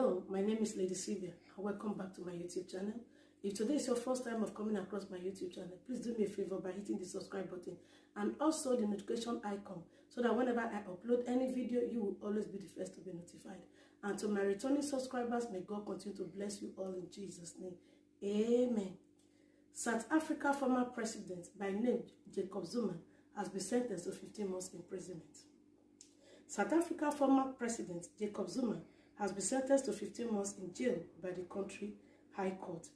Hello, my name is Lady Sylvia and welcome back to my YouTube channel. If today is your first time of coming across my YouTube channel, please do me a favor by hitting the subscribe button and also the notification icon so that whenever I upload any video, you will always be the first to be notified. And to my returning subscribers, may God continue to bless you all in Jesus' name. Amen. South Africa former president by name Jacob Zuma has been sentenced to 15 months imprisonment. South Africa former president Jacob Zuma has been sentenced to 15 months in jail by the country High Court.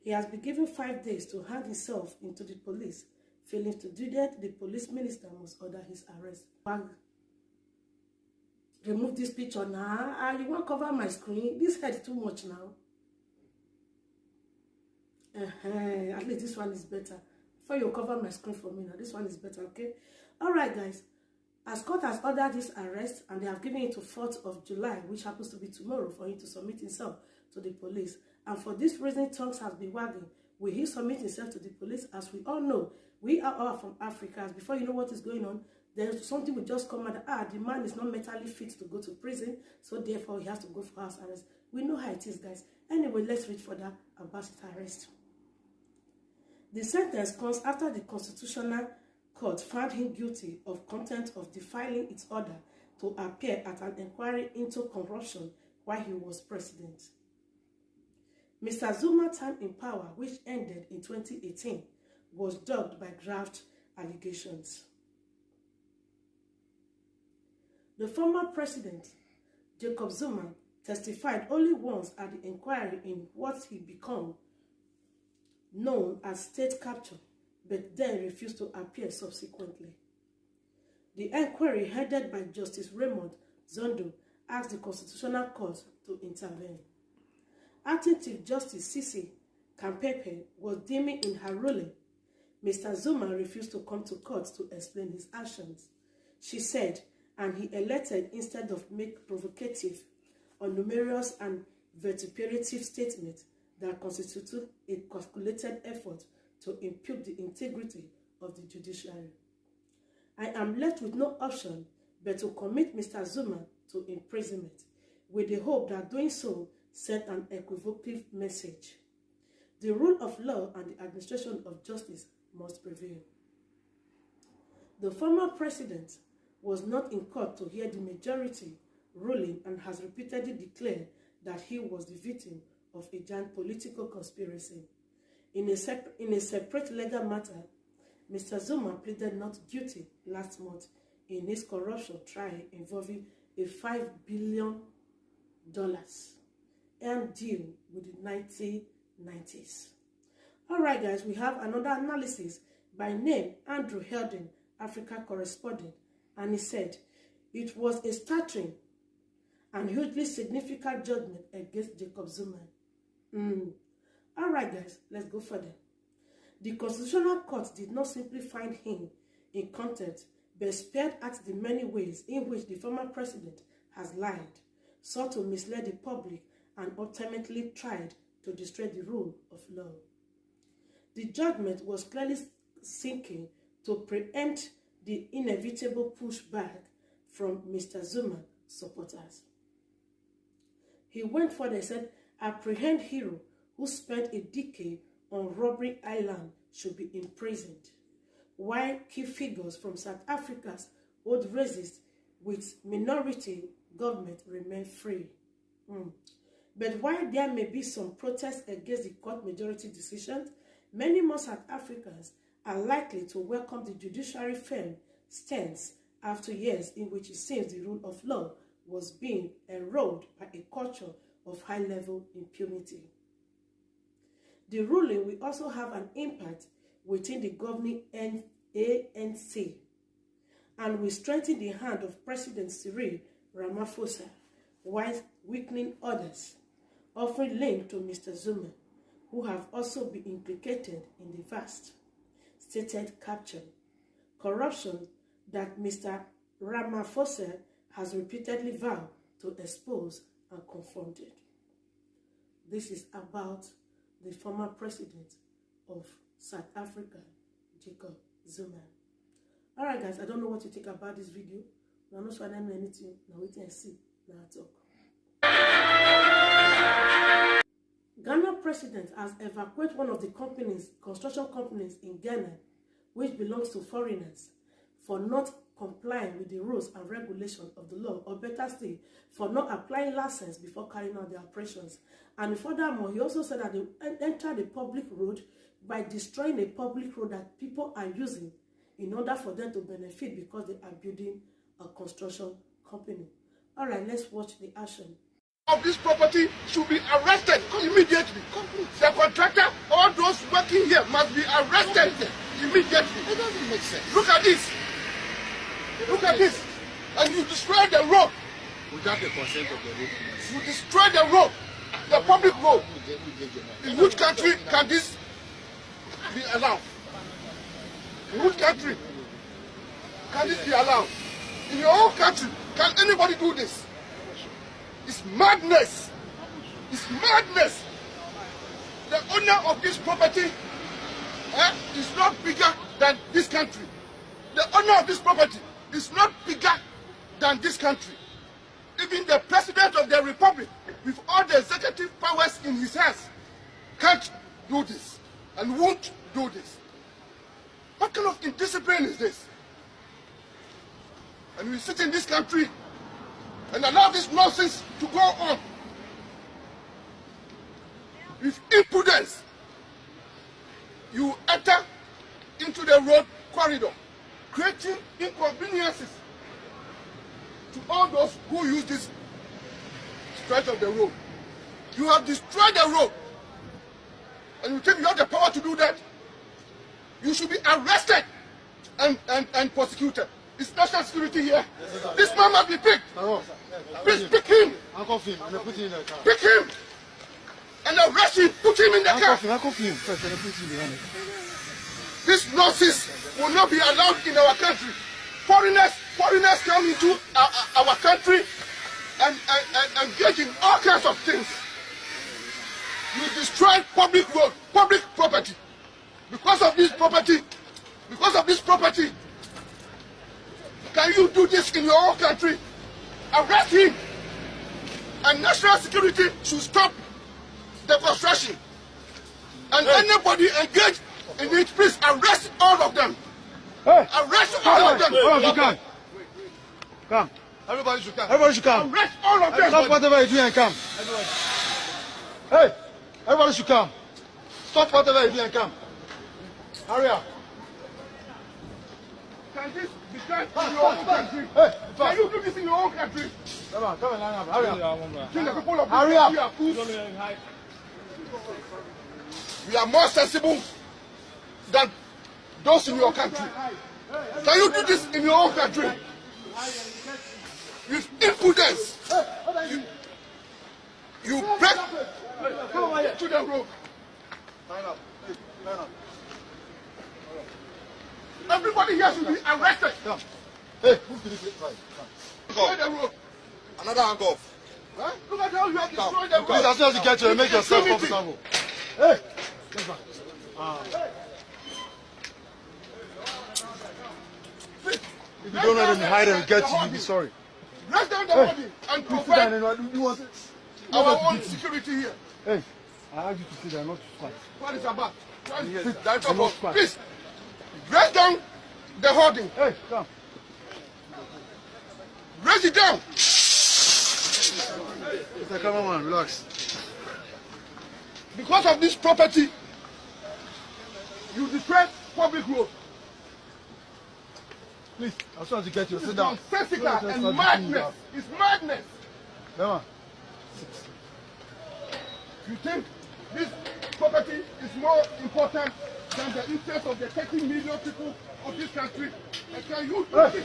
He has been given 5 days to hand himself into the police. Failing to do that, the police minister must order his arrest. Remove this picture now. You won't cover my screen. This head is too much now. At least this one is better. Before you cover my screen for me now, this one is better, okay? Alright, guys. As court has ordered this arrest and they have given it to 4th of July, which happens to be tomorrow, for him to submit himself to the police. And for this reason, tongues has been wagging. Will he submit himself to the police? As we all know, we are all from Africa. As before you know what is going on, there's something will just come out. The man is not mentally fit to go to prison, so therefore he has to go for house arrest. We know how it is, guys. Anyway, let's read further about his arrest. The sentence comes after the Constitutional Court found him guilty of contempt of defiling its order to appear at an inquiry into corruption while he was president. Mr. Zuma's time in power, which ended in 2018, was dogged by graft allegations. The former president, Jacob Zuma, testified only once at the inquiry in what he became known as state capture, but then refused to appear subsequently. The inquiry headed by Justice Raymond Zondo asked the Constitutional Court to intervene. Acting Chief Justice Sisi Kampepe was deeming in her ruling. Mr. Zuma refused to come to court to explain his actions. She said, and he elected instead of make provocative or numerous and vituperative statements that constituted a calculated effort to impugn the integrity of the judiciary. I am left with no option but to commit Mr. Zuma to imprisonment, with the hope that doing so sent an equivocal message. The rule of law and the administration of justice must prevail. The former president was not in court to hear the majority ruling and has repeatedly declared that he was the victim of a giant political conspiracy. In a separate legal matter, Mr. Zuma pleaded not guilty last month in his corruption trial involving a $5 billion earned deal with the 1990s. Alright, guys, we have another analysis by name Andrew Helden, Africa correspondent, and he said, it was a startling and hugely significant judgment against Jacob Zuma. Alright, guys, let's go further. The Constitutional Court did not simply find him in contempt, but spared at the many ways in which the former president has lied, sought to mislead the public, and ultimately tried to destroy the rule of law. The judgment was clearly seeking to preempt the inevitable pushback from Mr. Zuma supporters. He went further and said, apprehend hero who spent a decade on Robbery Island should be imprisoned, while key figures from South Africa's old racist with minority government remain free. But while there may be some protests against the court majority decisions, many more South Africans are likely to welcome the judiciary firm stance after years in which it seems the rule of law was being eroded by a culture of high-level impunity. The ruling will also have an impact within the governing ANC and will strengthen the hand of President Cyril Ramaphosa while weakening others, offering link to Mr. Zuma, who have also been implicated in the vast stated capture, corruption that Mr. Ramaphosa has repeatedly vowed to expose and confront it. This is about the former president of South Africa, Jacob Zuma. Alright, guys, I don't know what you think about this video. I'm not sure I don't know anything. Now wait and see. Now I talk. president has evacuated one of the construction companies in Ghana, which belongs to foreigners, for not complying with the rules and regulations of the law, or better still, for not applying license before carrying out their operations. And furthermore, he also said that they entered a public road by destroying a public road that people are using in order for them to benefit because they are building a construction company. All right, let's watch the action. Of this property should be arrested immediately. The contractor, all those working here must be arrested immediately. It doesn't make sense. Look at this. Look at this. And you destroy the road. Without the consent of the road. You destroy the road, the public road. In which country can this be allowed? In which country can this be allowed? In your own country, can anybody do this? It's madness. It's madness. The owner of this property is not bigger than this country. The owner of this property is not bigger than this country. Even the president of the republic, with all the executive powers in his hands, can't do this and won't do this. What kind of indiscipline is this? And we sit in this country and allow this nonsense to go on. With impudence, you enter into the road corridor, creating inconveniences to all those who use this stretch of the road. You have destroyed the road, and you think you have the power to do that? You should be arrested and prosecuted. It's national security here. This man must be picked. Please pick him. Pick him. And arrest him. Put him in the car. This nonsense will not be allowed in our country. Foreigners come into our country and engage in all kinds of things. You destroy public road, public property. Because of this property, can you do this in your own country? Arrest him. And national security should stop the construction. And anybody engaged in it, please arrest all of them. Hey. Arrest all of them. Come. Everybody should come. Everybody should come. Arrest all of them. Stop whatever you're doing and come. Hey, everybody should come. Stop whatever you're doing and come. Hurry up. Can this be done in your own country? Hey, Can you do this in your own country? come on, line up. Hurry up. Think the people of Hurry up. we are fools. We are more sensible than those in your country. Can you do this in your own country? With impudence, you break to the road. Line up. Line up. Everybody here should be arrested. Come. Hey, move to this side. Destroy the road. Another handcuff. Huh? Look at how you have destroyed the road. Please, as soon as you get here, make yourself comfortable. Hey, get back. If you don't let them hide and get you, you'll be sorry. Raise down the body and provide our own security here. Hey, I asked you to sit there, not to squat. What is about? Please, raise down the hoarding. Hey, come. Raise it down. Mr. Cameraman, relax. Because of this property, you destroy public road. Please, as soon as you get here, sit It's down. nonsensical and madness. It's madness. Come You think this property is more important than the interest of the 30 million people of this country? And can you do this?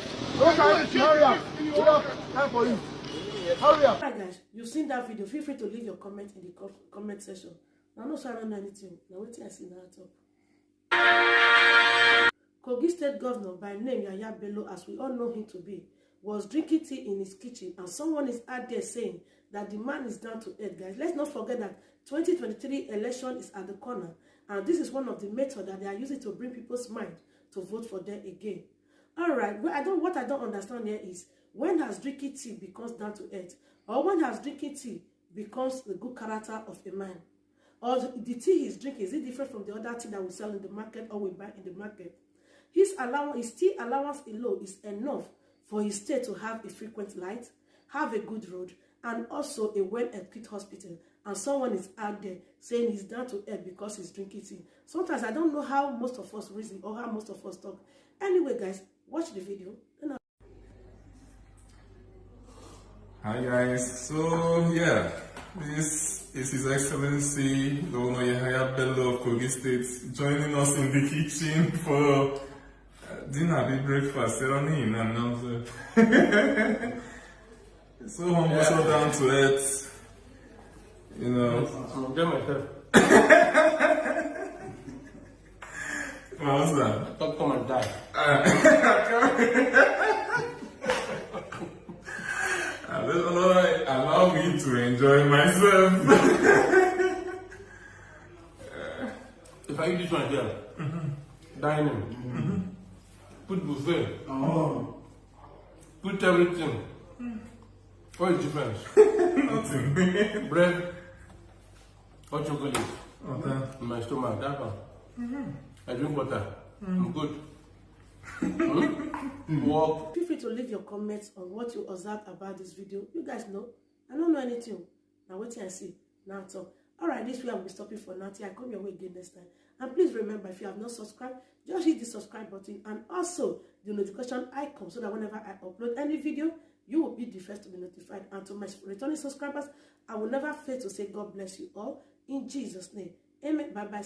Hurry up. We don't have time for you. Hurry up. Alright guys, you've seen that video. Feel free to leave your comment in the comment section. Now no say I don't know anything. Now wait till I see now top. Kogi State Governor by name Yahaya Bello, as we all know him to be, was drinking tea in his kitchen, and someone is out there saying that the man is down to earth. Guys, let's not forget that 2023 election is at the corner, and this is one of the methods that they are using to bring people's mind to vote for them again. All right, well, what I don't understand here is, when has drinking tea becomes down to earth, or when has drinking tea becomes the good character of a man? Or the tea he's drinking, is it different from the other tea that we sell in the market or we buy in the market? His tea allowance alone is enough for his state to have a frequent light, have a good road, and also a well-equipped hospital. And someone is out there saying he's down to earth because he's drinking tea. Sometimes I don't know how most of us reason or how most of us talk. Anyway, guys, watch the video. Hi guys, so yeah, this is His Excellency Governor Yahaya Bello of Kogi State joining us in the kitchen for dinner, breakfast, seronin, and so humble, so down to earth, you know. I'm enjoying myself. What's that? I thought come and die. Allow me to enjoy myself. If I eat this one here, dining, put buffet, put everything. What is the difference? Nothing. Bread or chocolate Okay. in my stomach, that one. I drink water. I'm good. Walk. Feel free to leave your comments on what you observed about this video. You guys know, I don't know anything. Now wait till I see. Now talk. Alright, this way I will be stopping for now till I come your way again next time. And please remember, if you have not subscribed, just hit the subscribe button and also the notification icon so that whenever I upload any video, you will be the first to be notified. And to my returning subscribers, I will never fail to say God bless you all in Jesus' name. Amen. Bye-bye.